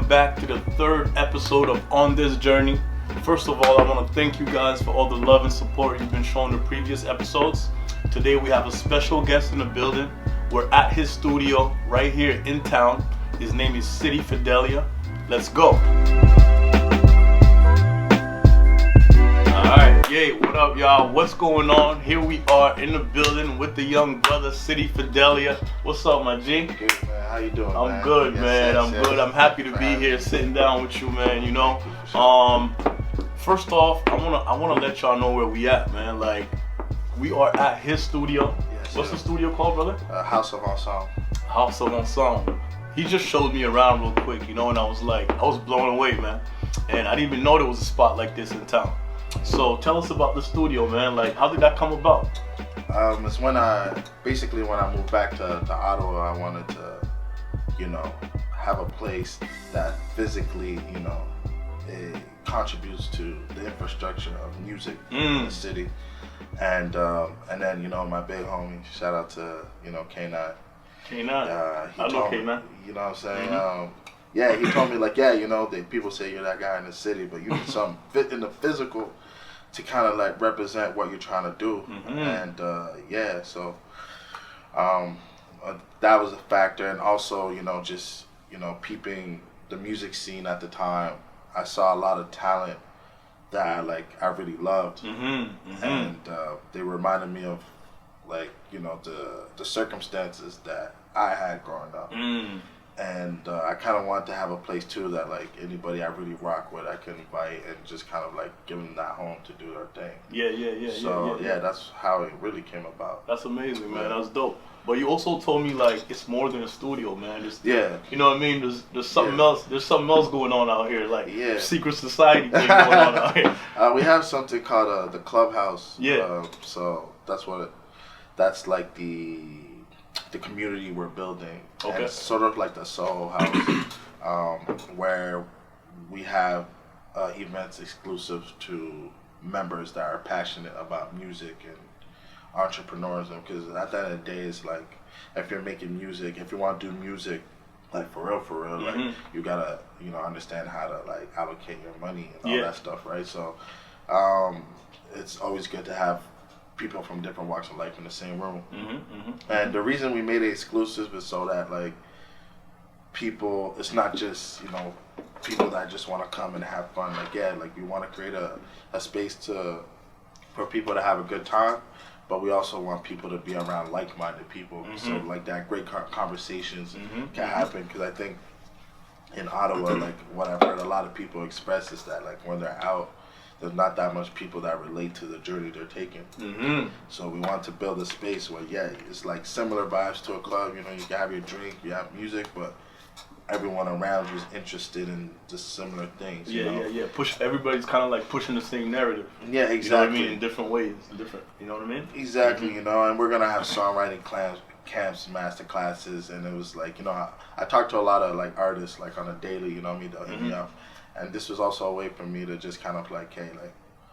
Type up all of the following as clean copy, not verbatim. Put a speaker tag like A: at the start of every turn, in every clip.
A: back to the third episode of On This Journey. First of all, I want to thank you guys for all the love and support you've been showing the previous episodes. Today we have a special guest in the building. We're at his studio right here in town. His name is Fidelia. Let's go. Alright, yay, what up y'all? What's going on? Here we are in the building with the young brother Fidelia. What's up, my G?
B: Good, man. How you doing,
A: I'm
B: man?
A: good,
B: Yes,
A: man.
B: yes,
A: I'm
B: yes.
A: good. I'm happy to be here sitting down with you, man, you know. First off, I wanna let y'all know where we at, man. Like, we are at his studio.
B: Yes,
A: What's
B: sir.
A: the studio called, brother?
B: House of Ensemble.
A: House of Ensemble. He just showed me around real quick, you know, and I was blown away, man. And I didn't even know there was a spot like this in town. So tell us about the studio, man. Like, how did that come about?
B: It's when I moved back to Ottawa, I wanted to, have a place that physically, it contributes to the infrastructure of music in the city. And then, my big homie, shout out to, K9.
A: K9. I know K9.
B: You know what I'm saying?
A: Mm-hmm.
B: He told me people say you're that guy in the city, but you need something fit in the physical to kind of like represent what you're trying to do.
A: Mm-hmm.
B: And so that was a factor. And also, just, peeping the music scene at the time, I saw a lot of talent that I really loved.
A: Mm-hmm. Mm-hmm.
B: And they reminded me of the circumstances that I had growing up. And I kind of wanted to have a place too that anybody I really rock with, I can invite and just kind of give them that home to do their thing. Yeah, that's how it really came about.
A: That's amazing, man. That's dope. But you also told me it's more than a studio, man. You know what I mean? There's something else. There's something else going on out here, secret society thing going on out here.
B: We have something called the clubhouse.
A: Yeah.
B: So that's like the community we're building.
A: Okay.
B: And it's sort of like the Soho House, where we have events exclusive to members that are passionate about music and entrepreneurism. Because at the end of the day, it's if you're making music, if you want to do music, for real,
A: mm-hmm.
B: You gotta, understand how to allocate your money and all that stuff, right? So, it's always good to have people from different walks of life in the same room.
A: Mm-hmm, mm-hmm.
B: And the reason we made it exclusive is so that people, it's not just people that just want to come and have fun. We want to create a space for people to have a good time, but we also want people to be around like-minded people.
A: Mm-hmm.
B: So that great conversations
A: mm-hmm.
B: can happen, because I think in Ottawa, what I've heard a lot of people express is that when they're out, there's not that much people that relate to the journey they're taking.
A: Mm-hmm.
B: So we want to build a space where, it's similar vibes to a club. You can have your drink, you have music, but everyone around you is interested in just similar things.
A: Yeah. Everybody's kind of pushing the same narrative.
B: Yeah, exactly.
A: You know what I mean? In different ways, you know what I mean?
B: Exactly. And we're gonna have songwriting camps, master classes, and it was I talk to a lot of artists on a daily. They'll hit me up. And this was also a way for me to just kind of hey,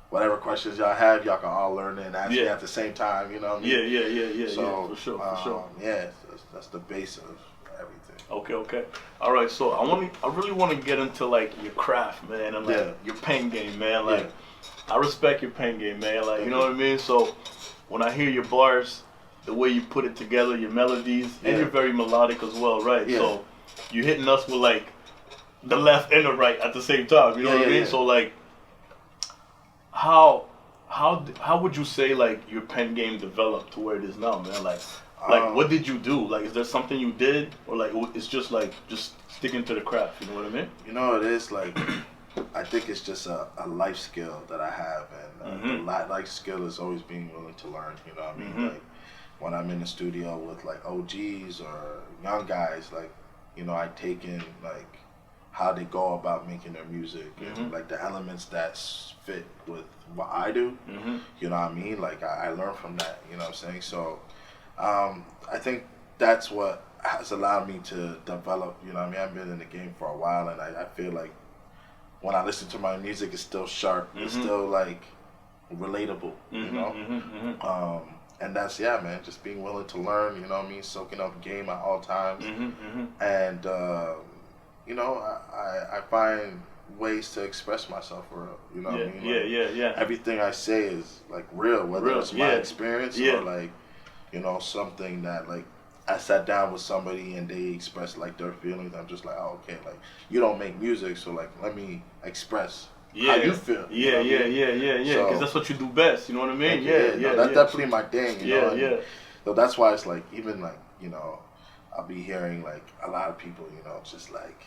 B: whatever questions y'all have, y'all can all learn it and ask me at the same time, you know what I mean?
A: Yeah.
B: So,
A: for sure.
B: Yeah, that's the base of everything.
A: Okay. All right, so I really want to get into your craft, man, and your pen game, man. I respect your pen game, man. You know what I mean? So when I hear your bars, the way you put it together, your melodies, and you're very melodic as well, right?
B: Yeah.
A: So you're hitting us with the left and the right at the same time. You know what I mean?
B: Yeah.
A: So how would you say your pen game developed to where it is now, man? What did you do? Is there something you did, or it's just just sticking to the craft? You know what I mean?
B: It is I think it's just a life skill that I have, and the life skill is always being willing to learn. You know what I mean?
A: Mm-hmm.
B: When I'm in the studio with OGs or young guys, I take in how they go about making their music, and the elements that fit with what I do.
A: Mm-hmm.
B: You know what I mean? I learn from that. You know what I'm saying? So I think that's what has allowed me to develop. You know what I mean? I've been in the game for a while, and I feel when I listen to my music, it's still sharp. It's still relatable. You know? And that's, man, just being willing to learn, you know what I mean? Soaking up game at all times. And you know, I find ways to express myself for real. You know what I mean?
A: Yeah.
B: Everything I say is like real, whether it's my experience or like, you know, something that like I sat down with somebody and they expressed like their feelings. I'm just like, oh, okay, like you don't make music, so like let me express how you feel.
A: Yeah. Because that's what you do best. You know what I mean?
B: That's definitely my thing. You know?
A: Yeah.
B: So that's why it's like even like, you know, I'll be hearing like a lot of people, you know, just like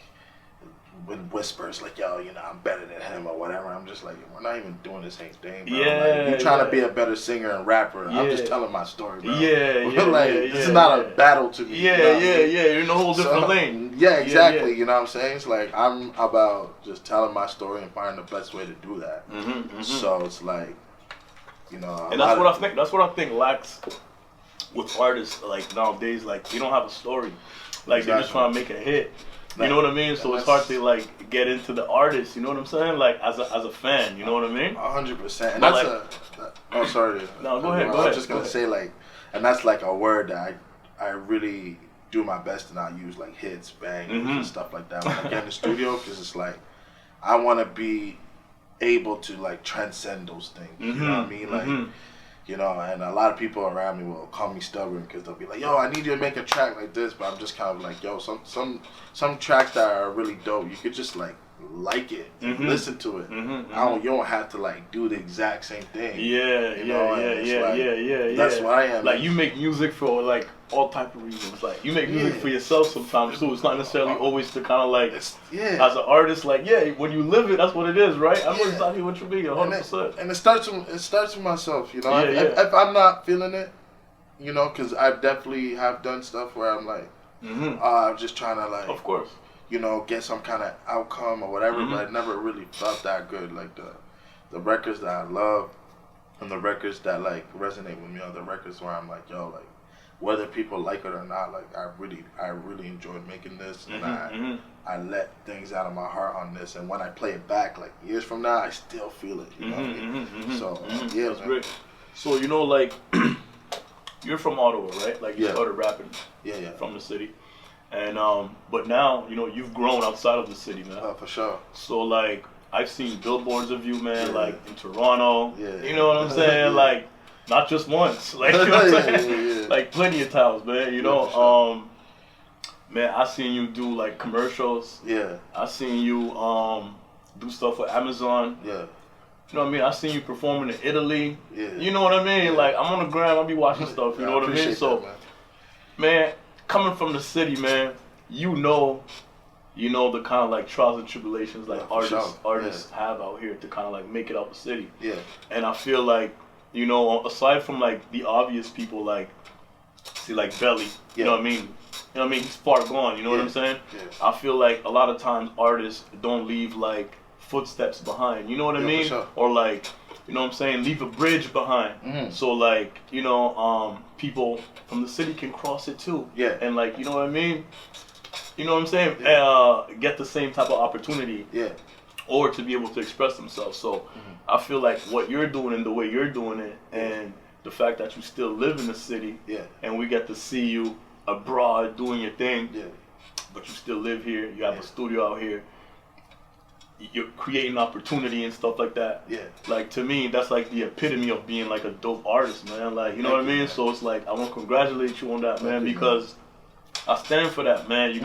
B: with whispers like, yo, you know, I'm better than him or whatever. I'm just like, we're not even doing the same thing, bro. Like, you're trying to be a better singer and rapper. I'm just telling my story, bro. This is not a battle to me.
A: You're in a whole different lane.
B: Yeah, exactly. You know what I'm saying? It's like I'm about just telling my story and finding the best way to do that. So it's like, you know,
A: and that's what I think lacks with artists like nowadays. Like they don't have a story. Like they're just trying to make a hit. You know what I mean? So it's hard to like get into the artist. You know what I'm saying? Like as a fan. You know what I mean?
B: 100%. And that's sorry.
A: No, go ahead.
B: I was just gonna say like, and that's like a word that I really do my best to not use like hits, bangers, and stuff like that when I get in the studio, because it's like I want to be able to like transcend those things. You know what I mean? Like. You know, and a lot of people around me will call me stubborn because they'll be like, "Yo, I need you to make a track like this," but I'm just kind of like, "Yo, some tracks that are really dope, you could just like it, and listen to it. You don't have to like do the exact same thing."
A: Yeah.
B: That's what I am.
A: Like you make music for like all type of reasons. Like you make music for yourself sometimes too. It's not necessarily always to kind of like as an artist. Like when you live it, that's what it is, right? I know exactly what you mean, 100%.
B: And it starts with myself, you know. If I'm not feeling it, you know, because I definitely have done stuff where I'm like, I'm just trying to like,
A: of course,
B: you know, get some kind of outcome or whatever. But I never really felt that good. Like the records that I love and the records that like resonate with me are the records where I'm like, yo, like. Whether people like it or not, like I really enjoyed making this, and I let things out of my heart on this, and when I play it back, like years from now, I still feel it. You know what I mean? So
A: that's great. So you know, like you're from Ottawa, right? Like you started rapping, from the city, and but now you know you've grown outside of the city, man.
B: For sure.
A: So like I've seen billboards of you, man, like in Toronto. You know what I'm saying? Like. Not just once, like you know what I'm saying? Like plenty of times, man. You know, man, I seen you do like commercials. I seen you do stuff with Amazon. You know what I mean? I seen you performing in Italy. You know what I mean? Like I'm on the gram, I be watching stuff. You know what I mean? So, man, coming from the city, man, you know the kind of like trials and tribulations like artists have out here to kind of like make it out the city. And I feel like. You know, aside from like the obvious people like, see like Belly, you know what I mean? You know what I mean? He's far gone, you know what I'm saying? I feel like a lot of times artists don't leave like footsteps behind, you know what I mean? Or like, you know what I'm saying, leave a bridge behind. So like, you know, people from the city can cross it too. And like, you know what I mean? You know what I'm saying? Get the same type of opportunity. Or to be able to express themselves. So I feel like what you're doing and the way you're doing it, and the fact that you still live in the city, and we get to see you abroad doing your thing, but you still live here, you have a studio out here, you're creating opportunity and stuff like that. Like to me, that's like the epitome of being like a dope artist, man. Like, you know what I mean? So it's like, I want to congratulate you on that, man, because I stand for that, man. You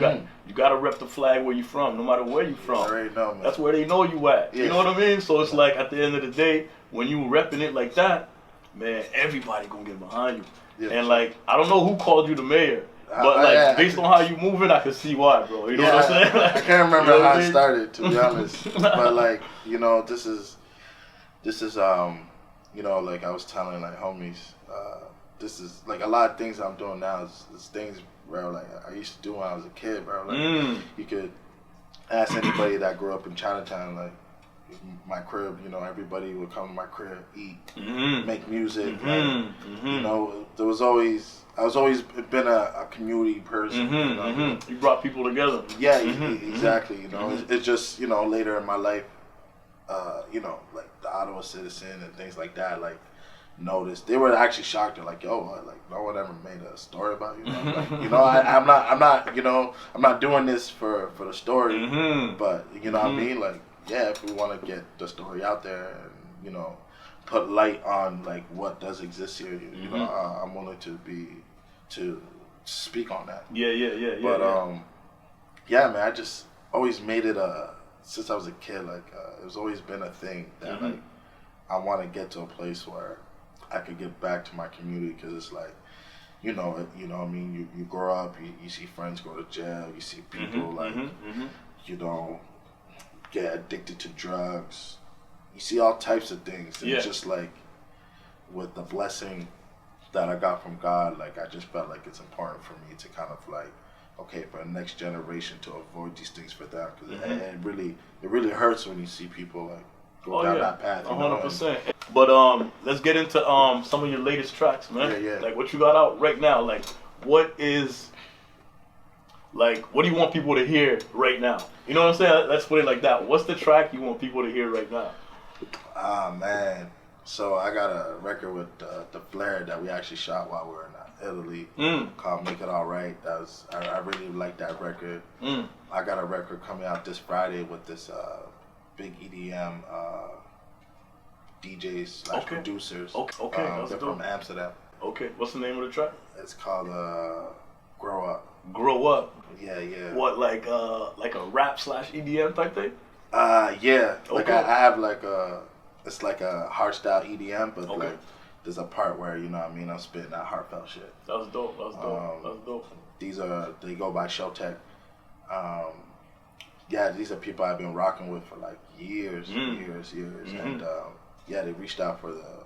A: got to rep the flag where you from, no matter where you from.
B: I already know, man.
A: That's where they know you at. You know what I mean? So it's like at the end of the day, when you repping it like that, man, everybody gonna get behind you. And like, I don't know who called you the mayor, but like based on how you moving, I can see why, bro. You know what I'm saying? Like,
B: I can't remember how it started, to be honest. But like, you know, this is you know, like I was telling like homies, this is like a lot of things I'm doing now is things, bro, like I used to do when I was a kid, bro. Like you could ask anybody that grew up in Chinatown, like my crib, you know, everybody would come to my crib, eat, make music. Like, you know, I was always been a community person. You know?
A: You brought people together.
B: Exactly. You know, it's just, you know, later in my life, you know, like the Ottawa Citizen and things like that, like, noticed. They were actually shocked. They're like, yo, what? Like no one ever made a story about you. I'm like, you know, I'm not, you know, I'm not doing this for the story, but you know what I mean? Like, yeah, if we want to get the story out there and, you know, put light on like what does exist here, you know, I'm willing to speak on that.
A: Yeah.
B: But yeah, man, I just always made it since I was a kid, like it's always been a thing that like I want to get to a place where I could get back to my community, because it's like, you know what I mean, you grow up, you see friends go to jail, you see people like you know, get addicted to drugs, you see all types of things, and just like with the blessing that I got from God, like I just felt like it's important for me to kind of like, okay, for the next generation to avoid these things for them, because it really hurts when you see people like go down that path.
A: 100%. But let's get into some of your latest tracks, man.
B: Yeah.
A: Like what you got out right now. Like what do you want people to hear right now? You know what I'm saying? Let's put it like that. What's the track you want people to hear right now?
B: Man. So I got a record with the Flair that we actually shot while we were in Italy called Make It All Right. I really like that record. I got a record coming out this Friday with this big EDM DJs / producers.
A: Okay.
B: They're from Amsterdam.
A: Okay. What's the name of the track?
B: It's called Grow Up.
A: Grow Up.
B: Yeah.
A: What, like a rap / EDM type thing?
B: Yeah.
A: Okay.
B: Like I have like it's like a hard style EDM, but like there's a part where, you know what I mean, I'm spitting that heartfelt shit.
A: That's dope. That's dope.
B: They go by Showtech. Yeah, these are people I've been rocking with for like years, and they reached out for the,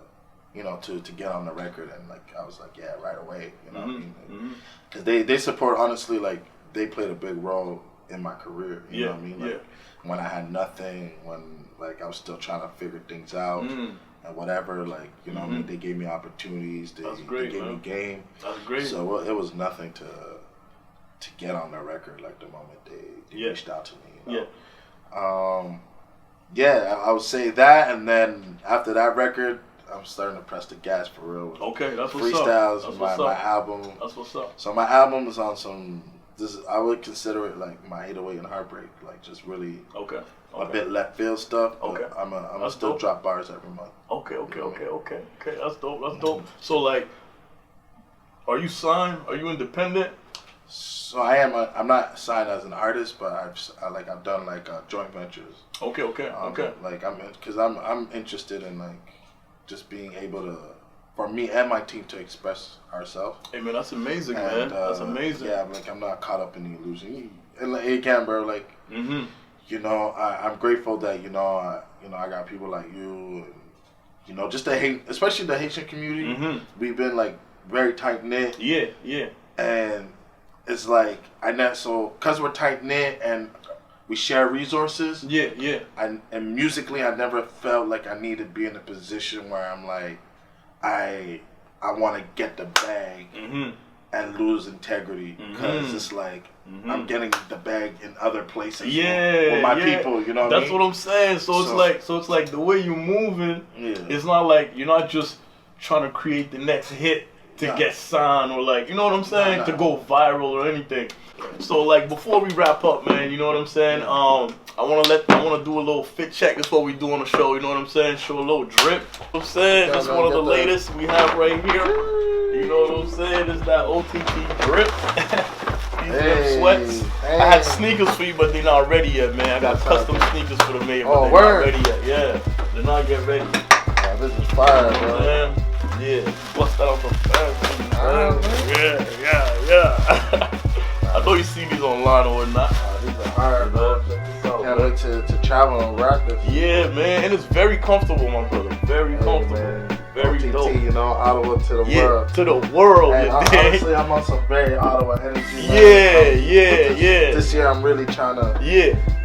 B: you know, to get on the record, and like I was like, yeah, right away, you know what I mean? Because they support, honestly, like they played a big role in my career, you know what I mean? Like when I had nothing, when like I was still trying to figure things out and whatever, like, you know what I mean? They gave me opportunities, they gave me game.
A: That's great.
B: So it was nothing to get on the record like the moment they reached out to me, you know? I would say that, and then after that record, I'm starting to press the gas for real.
A: Okay, that's what's
B: freestyles,
A: up.
B: Freestyles, my album.
A: That's what's up.
B: So my album is on some, I would consider it like my 808 and Heartbreak, like just really a bit left field stuff. But I'm gonna still drop bars every month.
A: Okay. That's dope. So like, are you signed? Are you independent?
B: So I am. I'm not signed as an artist, but I've done like joint ventures.
A: Okay.
B: Like I'm interested in like just being able to, for me and my team, to express ourselves.
A: Hey man, that's amazing, man. That's amazing.
B: Yeah, like I'm not caught up in the illusion. And like, again, bro, like you know, I'm grateful that you know I got people like you, and, you know, just especially the Haitian community. We've been like very tight knit.
A: Yeah.
B: And it's like because we're tight knit and we share resources.
A: Yeah.
B: And musically, I never felt like I needed to be in a position where I'm like, I want to get the bag and lose integrity, because it's like I'm getting the bag in other places. With my people, you know what I mean?
A: That's what I'm saying. So it's like the way you're moving. It's not like you're not just trying to create the next hit to get signed, or like, you know what I'm saying, to go viral or anything. So like before we wrap up, man, you know what I'm saying? I wanna do a little fit check. That's what we do on the show, you know what I'm saying? Show a little drip. You know what I'm saying? That's one of the latest we have right here. You know what I'm saying? It's that OTT drip. These them sweats. I had sneakers for you, but they're not ready yet, man. I got custom sneakers for the mayor, but they're not ready yet. Yeah, they're not yet ready.
B: This is fire, bro.
A: Man. Yeah, bust that off the fast. Yeah. I know you see these online or whatnot.
B: These are hard, bro. Can't wait to travel and rock this.
A: Yeah, man, and it's very comfortable, my brother. Very comfortable.
B: Man.
A: Very
B: OTT,
A: dope.
B: You know, Ottawa to the world.
A: To the world.
B: And honestly, I'm on some very Ottawa energy.
A: Yeah.
B: This year, I'm really trying to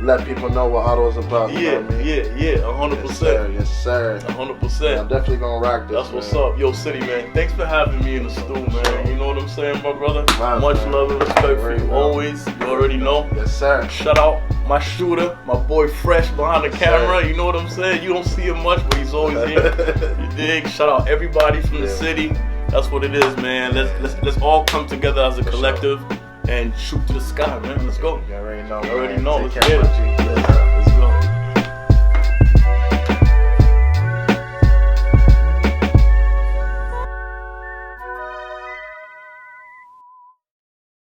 B: let people know what Ottawa's about. You know what I mean?
A: 100%.
B: Yes, sir.
A: 100%.
B: Yeah, I'm definitely gonna rock this.
A: That's what's up. Yo, City, man, thanks for having me in the stew, man. You know what what I'm saying, my brother?
B: Wow,
A: Much
B: man.
A: love and respect for
B: Already
A: you
B: know.
A: always. You already know.
B: Yes, sir.
A: Shout out my shooter, my boy Fresh behind the camera.
B: Sir.
A: You know what I'm saying? You don't see him much, but he's always here. You dig? Shout out everybody from the city. That's what it is, man. Let's all come together as a collective and shoot to the sky, man. Let's go.
B: You already know.
A: You already
B: man.
A: know.
B: Take
A: Let's
B: care,
A: get it.
B: G.